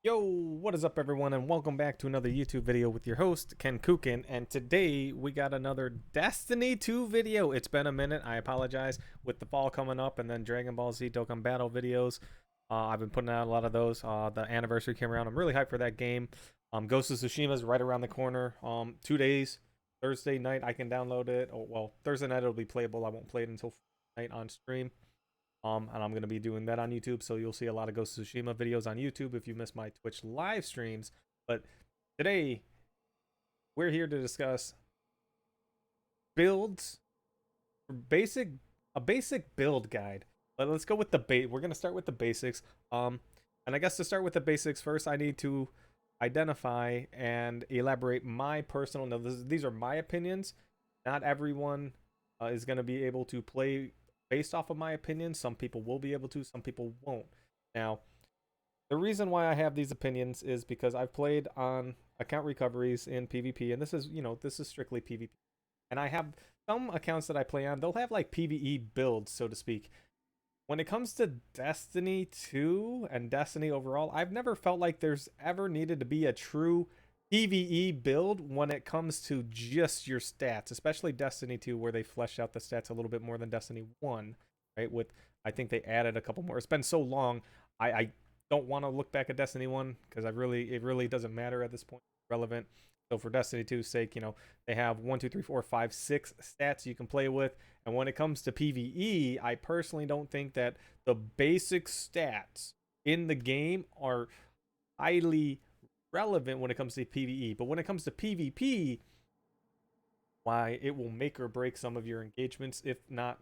Yo, what is up everyone, and welcome back to another YouTube video with your host, Kenkukun, and today we got another Destiny 2 video. It's been a minute, I apologize, with the fall coming up and then Dragon Ball Z Dokkan Battle videos. I've been putting out a lot of those. The anniversary came around. I'm really hyped for that game. Ghost of Tsushima is right around the corner. 2 days, Thursday night I can download it. Oh, well, Thursday night it'll be playable. I won't play it until night on stream. And I'm going to be doing that on YouTube, so you'll see a lot of Ghost of Tsushima videos on YouTube if you miss my Twitch live streams. But today, we're here to discuss builds, basic a basic build guide. But let's go with we're going to start with the basics. And I guess to start with the basics first, I need to identify and elaborate my personal. Now, these are my opinions. Not everyone is going to be able to play based off of my opinion. Some people will be able to, some people won't. Now, the reason why I have these opinions is because I've played on account recoveries in PvP, and this is strictly PvP. And I have some accounts that I play on, they'll have like PvE builds, so to speak. When it comes to Destiny 2 and Destiny overall, I've never felt like there's ever needed to be a true PvE build when it comes to just your stats, especially Destiny 2, where they flesh out the stats a little bit more than Destiny 1, right? I think they added a couple more. It's been so long, I don't want to look back at Destiny 1 because it really doesn't matter at this point. It's relevant. So for Destiny 2's sake, they have 1, 2, 3, 4, 5, 6 stats you can play with. And when it comes to PvE, I personally don't think that the basic stats in the game are highly relevant when it comes to PvE. But when it comes to PvP, why it will make or break some of your engagements, if not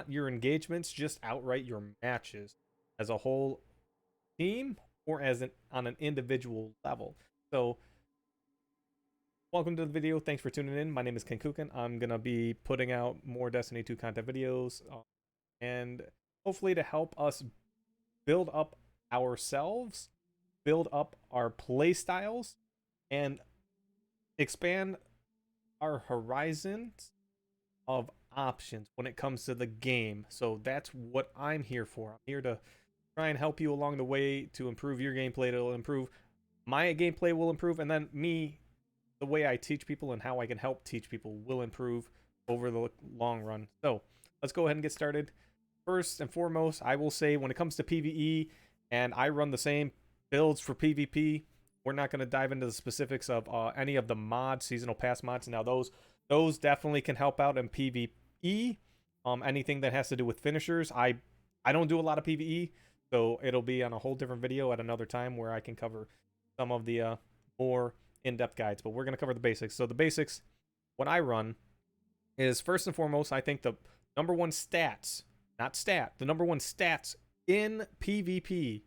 your engagements, just outright your matches as a whole team or on an individual level. So welcome to the video. Thanks for tuning in. My name is Kenkukun. I'm going to be putting out more Destiny 2 content videos and hopefully to help us build up ourselves, build up our play styles, and expand our horizons of options when it comes to the game. So that's what I'm here for. I'm here to try and help you along the way to improve your gameplay. It'll improve my gameplay, will improve, and then the way I teach people and how I can help teach people will improve over the long run. So let's go ahead and get started. First and foremost, I will say when it comes to PvE, and I run the same builds for PvP, we're not going to dive into the specifics of any of the mods, seasonal pass mods. Now those definitely can help out in PvE. Anything that has to do with finishers, I don't do a lot of PvE, so it'll be on a whole different video at another time where I can cover some of the more in-depth guides. But we're going to cover the basics. So the basics, what I run is first and foremost, I think the number one stats, not stat, the number one stats in PvP.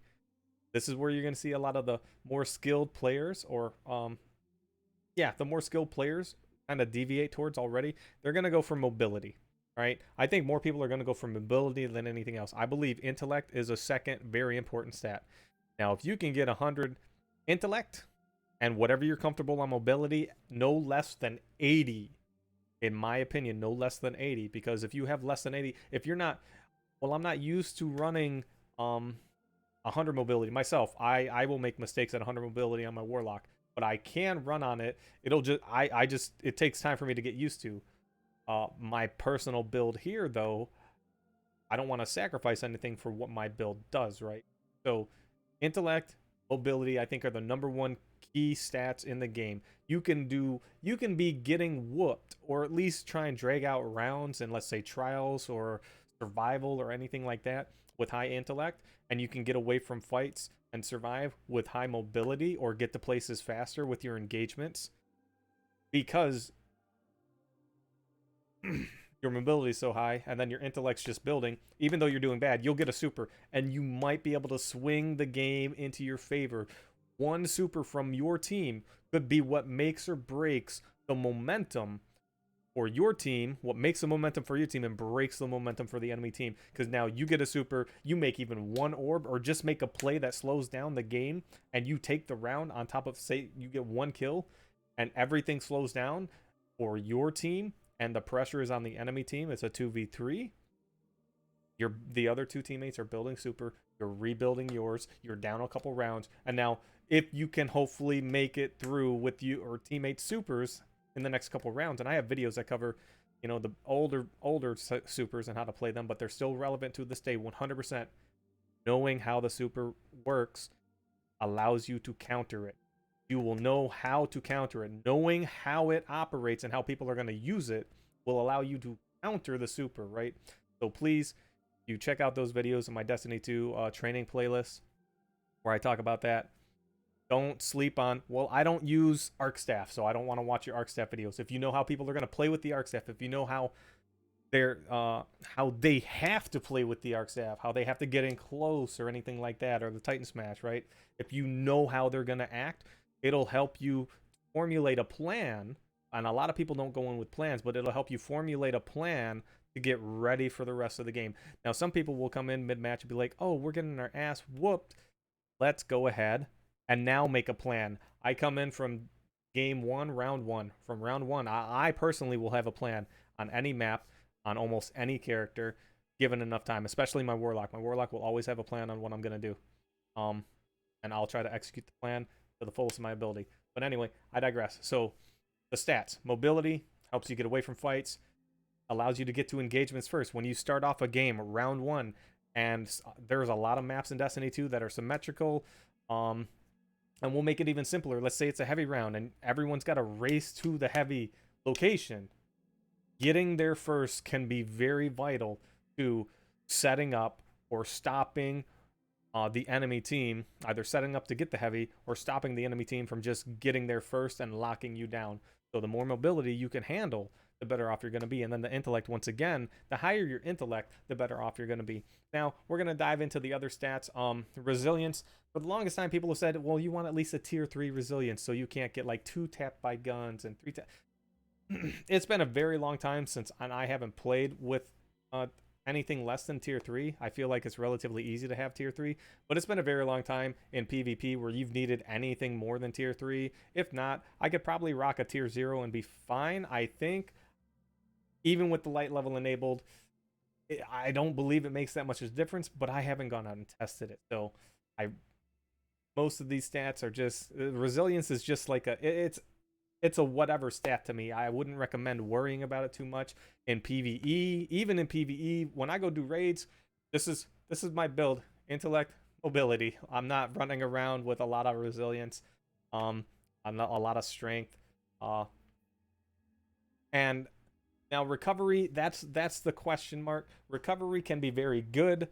This is where you're going to see a lot of the more skilled players, or the more skilled players kind of deviate towards already. They're going to go for mobility, right? I think more people are going to go for mobility than anything else. I believe intellect is a second very important stat. Now, if you can get 100 intellect and whatever you're comfortable on mobility, no less than 80, in my opinion, no less than 80, because if you have less than 80, if you're not, well, I'm not used to running 100 mobility myself. I will make mistakes at 100 mobility on my Warlock, but I can run on it. It takes time for me to get used to. My personal build here, though, I don't want to sacrifice anything for what my build does, right? So intellect, mobility, I think are the number one key stats in the game. You can be getting whooped, or at least try and drag out rounds in, let's say, trials or survival or anything like that with high intellect, and you can get away from fights and survive with high mobility, or get to places faster with your engagements, because your mobility is so high and then your intellect's just building. Even though you're doing bad, you'll get a super and you might be able to swing the game into your favor. One super from your team could be what makes or breaks the momentum for your team, what makes the momentum for your team and breaks the momentum for the enemy team. Because now you get a super, you make even one orb, or just make a play that slows down the game, and you take the round on top of, say, you get one kill and everything slows down for your team and the pressure is on the enemy team. It's a 2v3. The other two teammates are building super, you're rebuilding yours, you're down a couple rounds, and now if you can hopefully make it through with you or teammate supers in the next couple rounds, and I have videos that cover, you know, the older supers and how to play them, but they're still relevant to this day 100%. Knowing how the super works allows you to counter it. You will know how to counter it. Knowing how it operates and how people are going to use it will allow you to counter the super, right? So please, you check out those videos in my Destiny 2 training playlist where I talk about that. Don't sleep on, well, I don't use arc staff, so I don't want to watch your arc staff videos. If you know how people are going to play with the arc staff, if you know how they have to play with the arc staff, how they have to get in close or anything like that, or the Titan Smash, right? If you know how they're going to act, it'll help you formulate a plan. And a lot of people don't go in with plans, but it'll help you formulate a plan to get ready for the rest of the game. Now, some people will come in mid-match and be like, oh, we're getting our ass whooped. Let's go ahead and now make a plan. I come in from game one, round one. From round one, I personally will have a plan on any map, on almost any character, given enough time, especially my Warlock. My Warlock will always have a plan on what I'm going to do. And I'll try to execute the plan to the fullest of my ability. But anyway, I digress. So the stats. Mobility helps you get away from fights, allows you to get to engagements first. When you start off a game, round one, and there's a lot of maps in Destiny 2 that are symmetrical, and we'll make it even simpler. Let's say it's a heavy round, and everyone's got to race to the heavy location. Getting there first can be very vital to setting up or stopping the enemy team, either setting up to get the heavy or stopping the enemy team from just getting there first and locking you down. So the more mobility you can handle, the better off you're going to be. And then the intellect, once again, the higher your intellect, the better off you're going to be. Now, we're going to dive into the other stats. Resilience. For the longest time, people have said, well, you want at least a tier 3 resilience, so you can't get like 2 tapped by guns and 3 tap. It's been a very long time since I haven't played with anything less than tier 3. I feel like it's relatively easy to have tier 3, but it's been a very long time in PvP where you've needed anything more than tier 3. If not, I could probably rock a tier 0 and be fine. I think even with the light level enabled, I don't believe it makes that much of a difference, but I haven't gone out and tested it. So most of these stats are just, resilience is just like it's a whatever stat to me. I wouldn't recommend worrying about it too much in PvE. Even in PvE, when I go do raids, this is my build: intellect, mobility. I'm not running around with a lot of resilience. I'm not a lot of strength. And now recovery, that's the question mark. Recovery can be very good.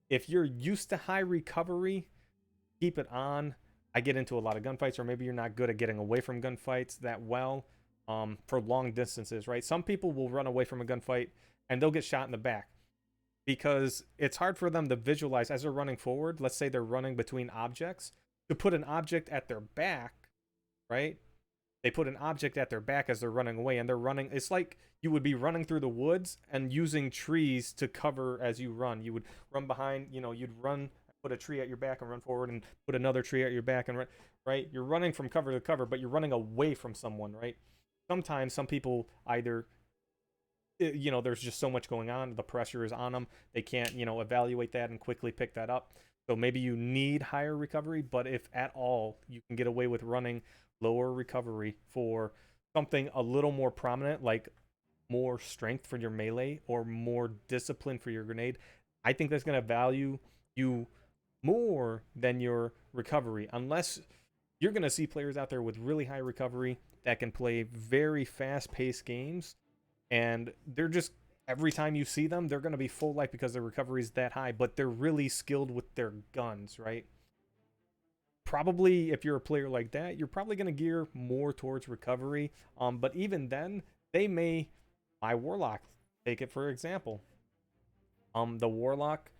If you're used to high recovery, keep it on. I get into a lot of gunfights, or maybe you're not good at getting away from gunfights that well for long distances, right? Some people will run away from a gunfight and they'll get shot in the back because it's hard for them to visualize as they're running forward. Let's say they're running between objects, to put an object at their back, right? They put an object at their back as they're running away, and they're running. It's like you would be running through the woods and using trees to cover as you run. You would run behind, you'd run, put a tree at your back and run forward, and put another tree at your back and run, right? You're running from cover to cover, but you're running away from someone, right? Sometimes some people either, there's just so much going on, the pressure is on them, they can't, evaluate that and quickly pick that up. So maybe you need higher recovery, but if at all you can get away with running lower recovery for something a little more prominent, like more strength for your melee or more discipline for your grenade, I think that's going to value you more than your recovery. Unless you're going to see players out there with really high recovery that can play very fast-paced games, and they're just, every time you see them, they're going to be full life because their recovery is that high, but they're really skilled with their guns, right? Probably if you're a player like that, you're probably going to gear more towards recovery. But even then, my Warlock, take it for example. The Warlock,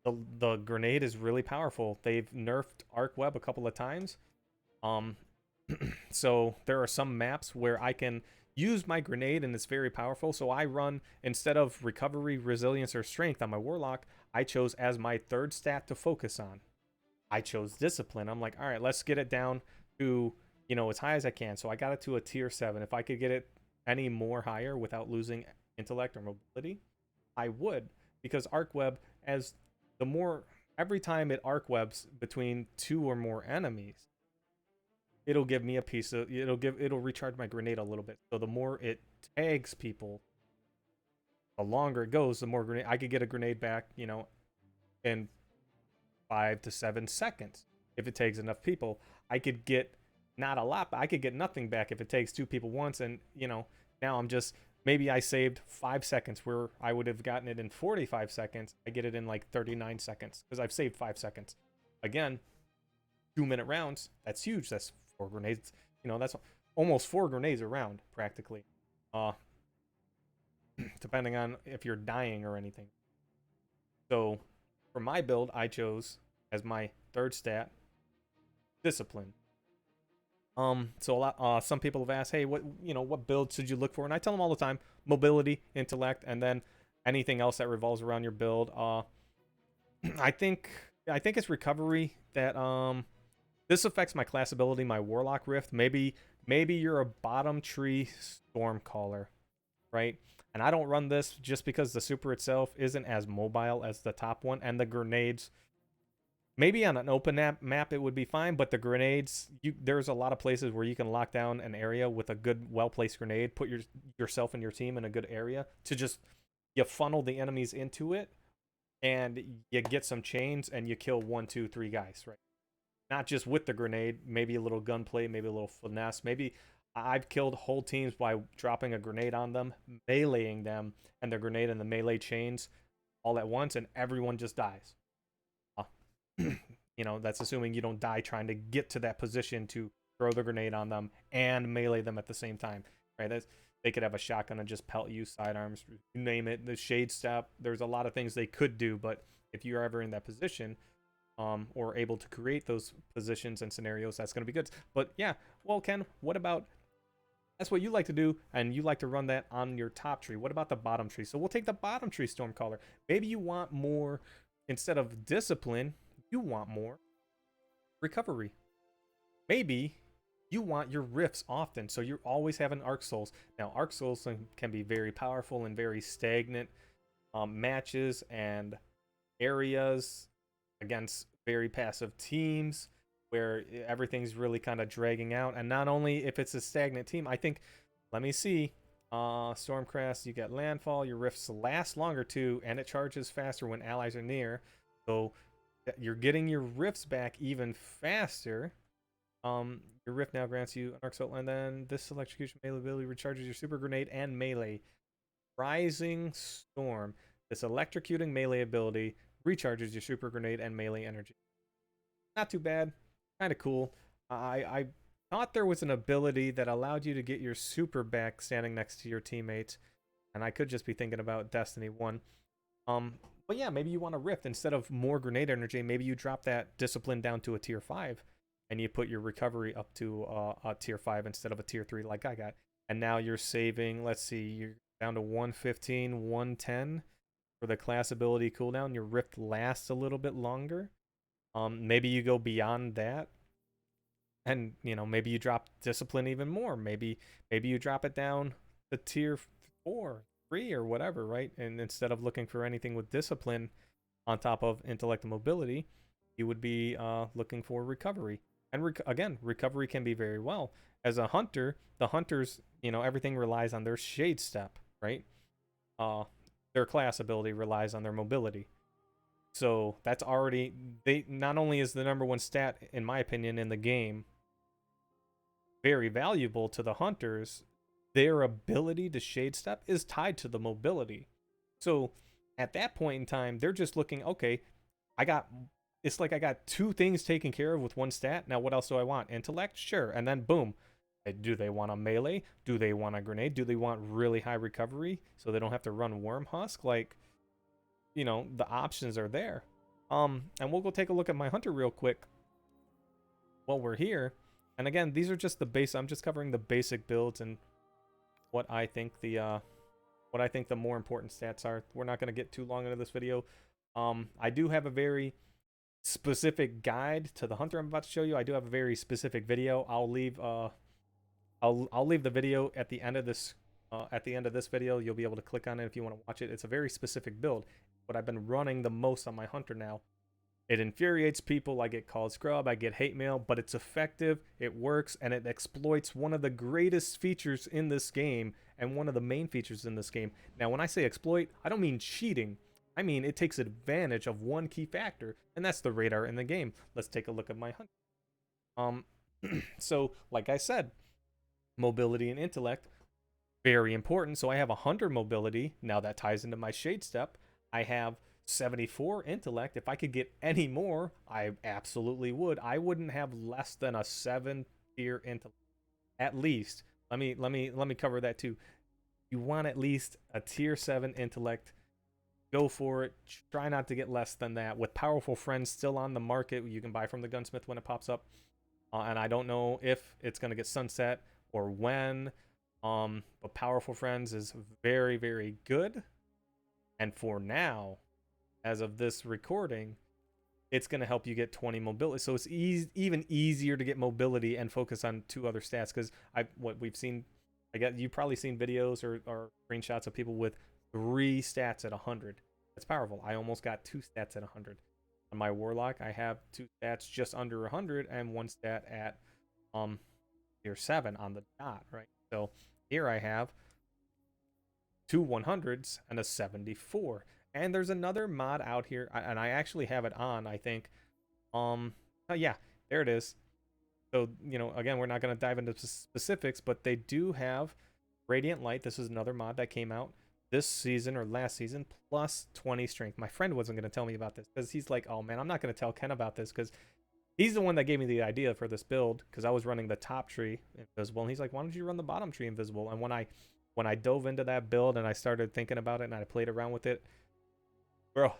the grenade is really powerful. They've nerfed arc web a couple of times. So there are some maps where I can use my grenade and it's very powerful. So I run, instead of recovery, resilience, or strength on my Warlock, I chose as my third stat to focus on. I chose discipline. I'm like, all right, let's get it down to, as high as I can. So I got it to a tier 7. If I could get it any more higher without losing intellect or mobility, I would, because arc web, as the more every time it arc webs between 2 or more enemies, it'll give me a piece of it'll recharge my grenade a little bit. So the more it tags people, the longer it goes, the more grenade I could get a grenade back, you know, in 5 to 7 seconds if it takes enough people. I could get not a lot, but I could get nothing back if it takes 2 people once. And you know, now I'm just, maybe I saved 5 seconds where I would have gotten it in 45 seconds. I get it in like 39 seconds because I've saved 5 seconds. Again, 2-minute rounds. That's huge. That's 4 grenades. You know, that's almost 4 grenades a round practically. Depending on if you're dying or anything. So for my build, I chose as my third stat discipline. So a lot, some people have asked, hey, what build should you look for? And I tell them all the time, mobility, intellect, and then anything else that revolves around your build. I think it's recovery that this affects my class ability, my Warlock Rift. Maybe you're a bottom tree Stormcaller, right? And I don't run this just because the super itself isn't as mobile as the top one, and the grenades, maybe on an open map it would be fine, but the grenades, there's a lot of places where you can lock down an area with a good, well-placed grenade, put yourself and your team in a good area to just, you funnel the enemies into it, and you get some chains, and you kill 1, 2, 3 guys, right? Not just with the grenade, maybe a little gunplay, maybe a little finesse, maybe I've killed whole teams by dropping a grenade on them, meleeing them, and the grenade and the melee chains all at once, and everyone just dies. You know, that's assuming you don't die trying to get to that position to throw the grenade on them and melee them at the same time, right? They could have a shotgun and just pelt you, sidearms, you name it, the shade step. There's a lot of things they could do, but if you're ever in that position, or able to create those positions and scenarios, that's going to be good. But yeah, well, Ken, what about, that's what you like to do, and you like to run that on your top tree. What about the bottom tree? So we'll take the bottom tree Stormcaller. Maybe you want more, instead of discipline, you want more recovery. Maybe you want your rifts often, so you're always having Arc Souls. Now, Arc Souls can be very powerful in very stagnant matches and areas against very passive teams where everything's really kind of dragging out. And not only if it's a stagnant team, I think, let me see, Stormcrest, you get landfall, your rifts last longer too, and it charges faster when allies are near, so you're getting your rifts back even faster. Your rift now grants you an arc soul, and then this electrocution melee ability recharges your super grenade and melee. Rising Storm, this electrocuting melee ability recharges your super grenade and melee energy. Not too bad, kind of cool. I thought there was an ability that allowed you to get your super back standing next to your teammates, and I could just be thinking about Destiny 1. But yeah, maybe you want a rift instead of more grenade energy. Maybe you drop that discipline down to a tier 5, and you put your recovery up to a tier 5 instead of a tier 3 like I got. And now you're saving, let's see, you're down to 115, 110 for the class ability cooldown. Your rift lasts a little bit longer. Maybe you go beyond that, and you know, maybe you drop discipline even more. Maybe you drop it down to tier 4, 3, or whatever, right? And instead of looking for anything with discipline on top of intellect and mobility, you would be looking for recovery. And again, recovery can be very well. As a hunter, the hunters, you know, everything relies on their shade step, right? Their class ability relies on their mobility. So that's already, they not only is the #1 stat, in my opinion, in the game very valuable to the hunters, their ability to shade step is tied to the mobility. So at that point in time, they're just looking, okay, it's like I got 2 things taken care of with 1 stat. Now what else do I want? Intellect? Sure. And then boom. Do they want a melee? Do they want a grenade? Do they want really high recovery so they don't have to run Worm Husk? Like, you know, the options are there. And we'll go take a look at my hunter real quick while we're here. And again, these are just the base. I'm just covering the basic builds and what I think the more important stats are. We're not going to get too long into this video. I do have a very specific guide to the hunter I'm about to show you. I do have a very specific video. I'll leave the video at the end of this video. You'll be able to click on it if you want to watch it. It's a very specific build. what I've been running the most on my hunter now. It infuriates people. I get called scrub, I get hate mail, but it's effective, it works, and it exploits one of the greatest features in this game and one of the main features in this game. Now, when I say exploit, I don't mean cheating. I mean it takes advantage of one key factor, and that's the radar in the game. Let's take a look at my hunt. So, like I said, mobility and intellect, very important. So I have 100 mobility. Now that ties into my shade step. I have 74 intellect. If I could get any more, I absolutely would. I wouldn't have less than a 7 tier intellect at least. Let me cover that too. You want at least a tier 7 intellect. Go for it. Try not to get less than that. With powerful friends still on the market, you can buy from the gunsmith when it pops up. And I don't know if it's going to get sunset or when. But powerful friends is very, very good. And for now, as of this recording, it's going to help you get 20 mobility. So it's even easier to get mobility and focus on 2 other stats. Because what we've seen, I guess you've probably seen videos or screenshots of people with 3 stats at 100. That's powerful. I almost got 2 stats at 100. On my Warlock, I have 2 stats just under 100 and 1 stat at tier 7 on the dot, right? So here I have 2 100s and a 74. And there's another mod out here, and I actually have it on, I think. Oh yeah, there it is. So, again, we're not going to dive into specifics, but they do have Radiant Light. This is another mod that came out this season or last season, plus 20 strength. My friend wasn't going to tell me about this because he's like, oh man, I'm not going to tell Ken about this because he's the one that gave me the idea for this build because I was running the top tree invisible, and he's like, why don't you run the bottom tree invisible? And when I dove into that build and I started thinking about it and I played around with it, bro,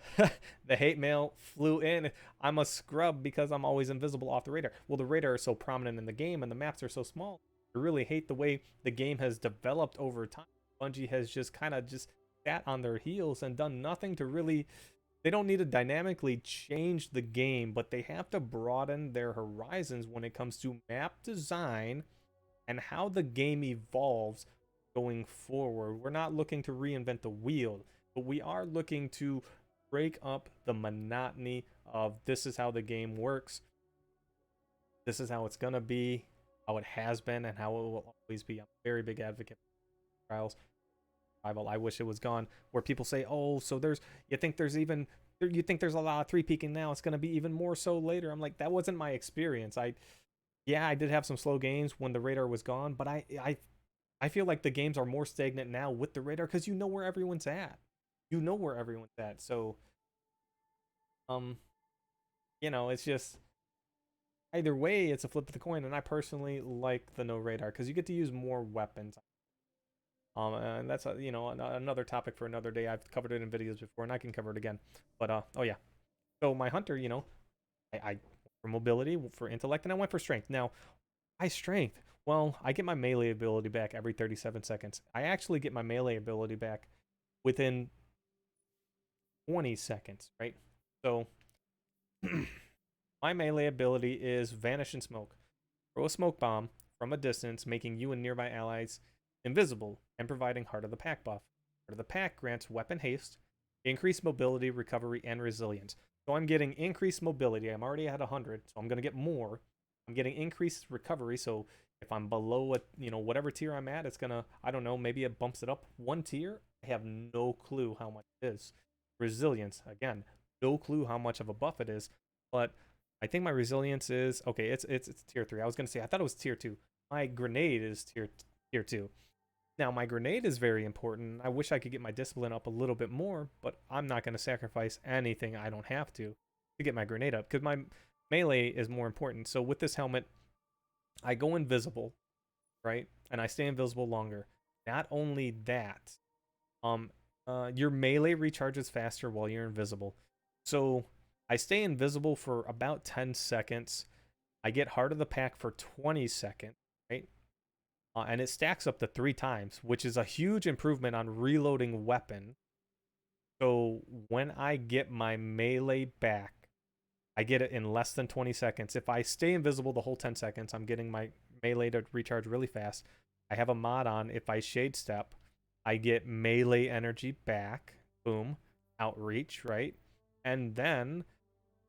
the hate mail flew in. I'm a scrub because I'm always invisible off the radar. Well, the radar is so prominent in the game and the maps are so small. I really hate the way the game has developed over time. Bungie has just kind of just sat on their heels and done nothing to really. They don't need to dynamically change the game, but they have to broaden their horizons when it comes to map design and how the game evolves going forward. We're not looking to reinvent the wheel, but we are looking to break up the monotony of this is how the game works. This is how it's going to be, how it has been, and how it will always be. I'm a very big advocate for trials. I wish it was gone. Where people say, oh, so you think there's a lot of 3-peaking now, it's going to be even more so later. I'm like, that wasn't my experience. I did have some slow games when the radar was gone, but I feel like the games are more stagnant now with the radar because you know where everyone's at. So it's just either way, it's a flip of the coin, and I personally like the no radar because you get to use more weapons. And that's another topic for another day. I've covered it in videos before, and I can cover it again. But oh yeah, so my hunter, I went for mobility, for intellect, and I went for strength. Now, my strength, well, I get my melee ability back every 37 seconds. I actually get my melee ability back within 20 seconds, right? So my melee ability is Vanish in Smoke. Throw a smoke bomb from a distance, making you and nearby allies invisible and providing Heart of the Pack buff. Heart of the Pack grants weapon haste, increased mobility, recovery, and resilience. So I'm getting increased mobility. I'm already at 100, so I'm going to get more. I'm getting increased recovery, so if I'm below whatever tier I'm at, it's going to, I don't know, maybe it bumps it up 1 tier. I have no clue how much it is. Resilience, again, no clue how much of a buff it is, but I think my resilience is, okay, it's tier 3. I was going to say, I thought it was tier 2. My grenade is tier 2. Now, my grenade is very important. I wish I could get my discipline up a little bit more, but I'm not going to sacrifice anything I don't have to get my grenade up because my melee is more important. So with this helmet, I go invisible, right? And I stay invisible longer. Not only that, your melee recharges faster while you're invisible. So I stay invisible for about 10 seconds. I get Heart of the Pack for 20 seconds, right? And it stacks up to 3 times, which is a huge improvement on reloading weapon. So when I get my melee back, I get it in less than 20 seconds. If I stay invisible the whole 10 seconds, I'm getting my melee to recharge really fast. I have a mod on. If I shade step, I get melee energy back. Boom. outreach, right? And then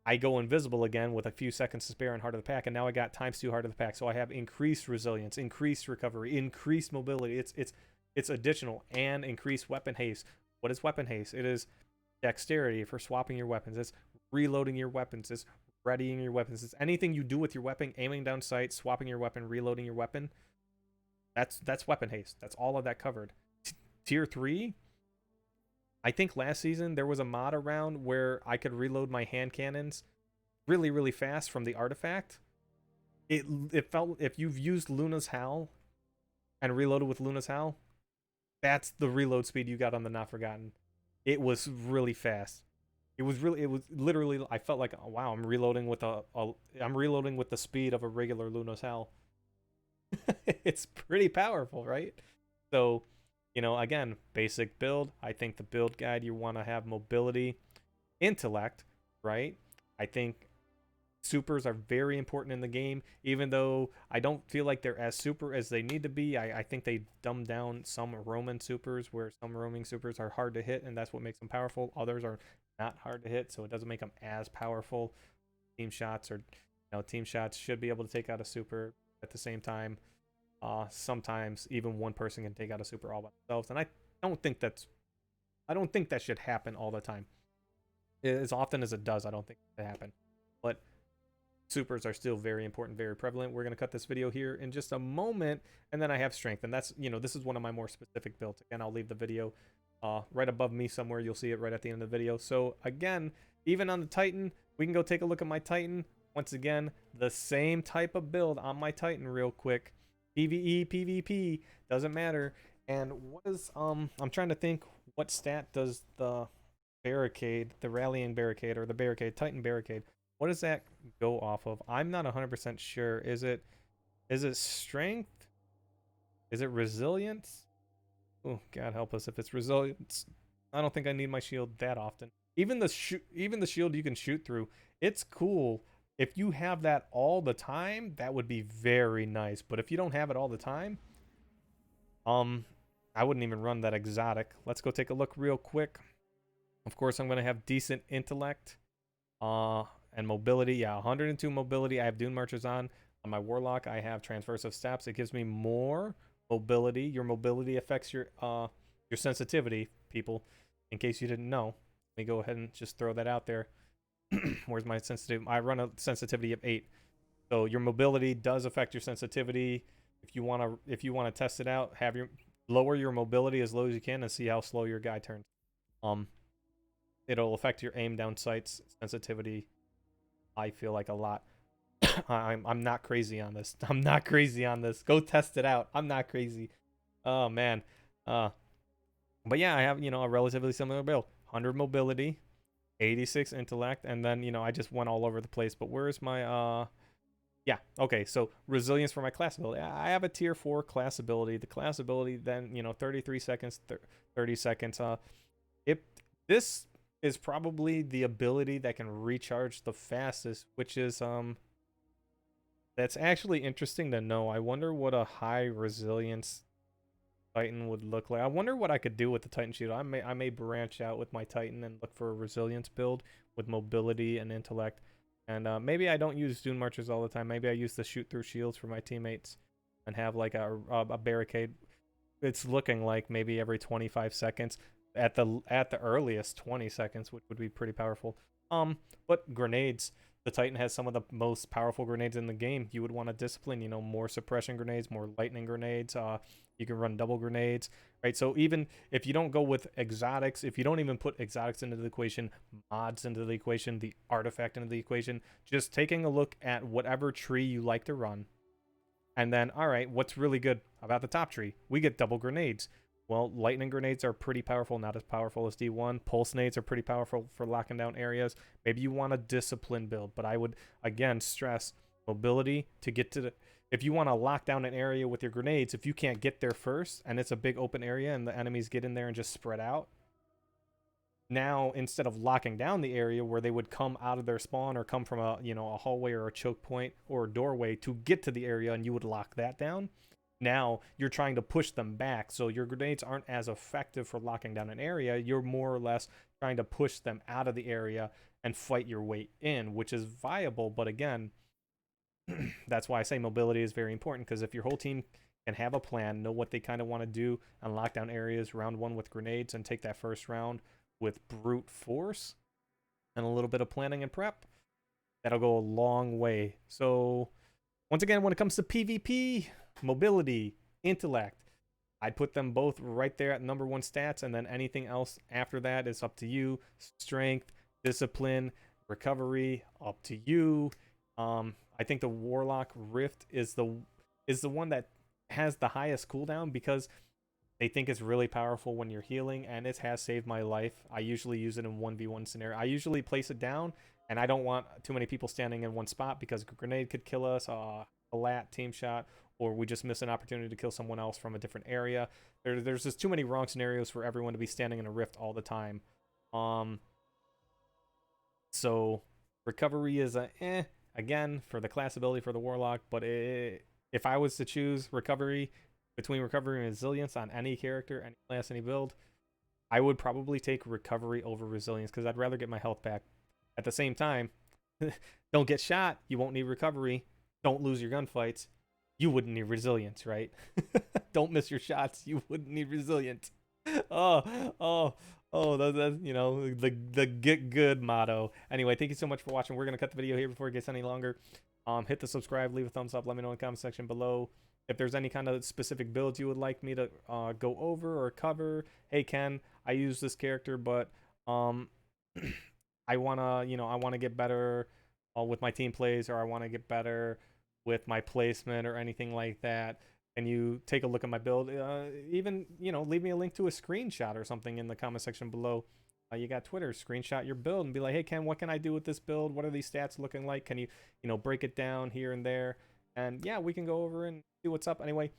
I go invisible again with a few seconds to spare on Heart of the Pack, and now I got ×2 Heart of the Pack. So I have increased resilience, increased recovery, increased mobility. It's additional, and increased weapon haste. What is weapon haste? It is dexterity for swapping your weapons. It's reloading your weapons. It's readying your weapons. It's anything you do with your weapon, aiming down sight, swapping your weapon, reloading your weapon. That's weapon haste. That's all of that covered. Tier 3, I think last season there was a mod around where I could reload my hand cannons really, really fast from the artifact. It felt, if you've used Luna's Howl and reloaded with Luna's Howl, that's the reload speed you got on the Not Forgotten. It was really fast. It was literally, I felt like, oh, wow, I'm reloading with I'm reloading with the speed of a regular Luna's Howl. It's pretty powerful, right? So, you know, again, basic build. I think the build guide, you want to have mobility, intellect, right? I think supers are very important in the game, even though I don't feel like they're as super as they need to be. I think they dumb down some Roman supers, where some roaming supers are hard to hit, and that's what makes them powerful. Others are not hard to hit, so it doesn't make them as powerful. Team shots, or, you know, team shots should be able to take out a super at the same time. Sometimes even one person can take out a super all by themselves, and I don't think that should happen all the time. As often as it does, I don't think it should happen. But supers are still very important, very prevalent. We're going to cut this video here in just a moment, and then I have strength, and that's, you know, this is one of my more specific builds. Again, I'll leave the video right above me somewhere. You'll see it right at the end of the video. So again, even on the Titan, we can go take a look at my Titan. Once again, the same type of build on my Titan real quick. PvE, PvP, doesn't matter. And what is, I'm trying to think, what stat does the barricade, the rallying barricade, or the barricade, Titan barricade, what does that go off of? I'm not 100% sure. Is it strength? Is it resilience? Oh, God help us if it's resilience. I don't think I need my shield that often. Even the shield you can shoot through, it's cool. If you have that all the time, that would be very nice. But if you don't have it all the time, I wouldn't even run that exotic. Let's go take a look real quick. Of course, I'm going to have decent intellect and mobility. Yeah, 102 mobility. I have Dune Marchers on. On my Warlock, I have Transversive Steps. It gives me more mobility. Your mobility affects your sensitivity, people, in case you didn't know. Let me go ahead and just throw that out there. Where's my sensitivity? I run a sensitivity of 8. So your mobility does affect your sensitivity. If you want to test it out, lower your mobility as low as you can and see how slow your guy turns. It'll affect your aim down sights sensitivity, I feel like, a lot. I'm not crazy on this. I'm not crazy on this. Go test it out. I'm not crazy. Oh man. But yeah, I have, you know, a relatively similar build. 100 mobility, 86 intellect, and then, you know, I just went all over the place. But where's my yeah, okay, so resilience for my class ability. I have a tier 4 class ability. The class ability, then, you know, 33 seconds, 30 seconds. This is probably the ability that can recharge the fastest, which is that's actually interesting to know. I wonder what a high resilience Titan would look like. I wonder what I could do with the Titan shield. I may branch out with my Titan and look for a resilience build with mobility and intellect. And maybe I don't use Dune Marchers all the time. Maybe I use the shoot through shields for my teammates and have like a barricade. It's looking like maybe every 25 seconds. At the earliest 20 seconds, which would be pretty powerful. But grenades, the Titan has some of the most powerful grenades in the game. You would want to discipline, you know, more suppression grenades, more lightning grenades. You can run double grenades, right? So even if you don't go with exotics, if you don't even put exotics into the equation, mods into the equation, the artifact into the equation, just taking a look at whatever tree you like to run, and then, all right, what's really good about the top tree? We get double grenades. Well, lightning grenades are pretty powerful, not as powerful as D1. Pulse nades are pretty powerful for locking down areas. Maybe you want a discipline build, but I would, again, stress mobility to get to the... If you want to lock down an area with your grenades, if you can't get there first, and it's a big open area, and the enemies get in there and just spread out, now, instead of locking down the area where they would come out of their spawn or come from a, you know, a hallway or a choke point or a doorway to get to the area, and you would lock that down, now you're trying to push them back, so your grenades aren't as effective for locking down an area. You're more or less trying to push them out of the area and fight your way in, which is viable. But again, that's why I say mobility is very important, because if your whole team can have a plan, know what they kind of want to do, and lock down areas round one with grenades and take that first round with brute force and a little bit of planning and prep, that'll go a long way. So once again, when it comes to PvP, mobility, intellect, I'd put them both right there at number one stats, and then anything else after that is up to you. Strength, discipline, recovery, up to you. I think the Warlock Rift is the one that has the highest cooldown, because they think it's really powerful when you're healing, and it has saved my life. I usually use it in 1v1 scenario. I usually place it down, and I don't want too many people standing in one spot, because a grenade could kill us, a lat team shot, or we just miss an opportunity to kill someone else from a different area. There's just too many wrong scenarios for everyone to be standing in a rift all the time. So recovery is again, for the class ability for the Warlock, but if I was to choose recovery, between recovery and resilience on any character, any class, any build, I would probably take recovery over resilience, because I'd rather get my health back. At the same time, don't get shot, you won't need recovery. Don't lose your gunfights, you wouldn't need resilience, right? Don't miss your shots, you wouldn't need resilience. That's you know, the get good motto. Anyway, thank you so much for watching. We're gonna cut the video here before it gets any longer. Hit the subscribe, leave a thumbs up, let me know in the comment section below if there's any kind of specific builds you would like me to go over or cover. Hey Ken, I use this character, but I wanna get better with my team plays, or I want to get better with my placement or anything like that. And you take a look at my build, even, leave me a link to a screenshot or something in the comment section below. You got Twitter, screenshot your build and be like, hey Ken, what can I do with this build? What are these stats looking like? Can you break it down here and there? And yeah, we can go over and see what's up. Anyway,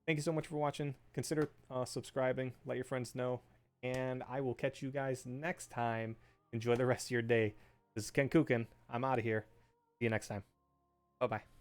thank you so much for watching. Consider subscribing, let your friends know, and I will catch you guys next time. Enjoy the rest of your day. This is Kenkukun. I'm out of here. See you next time. Bye-bye.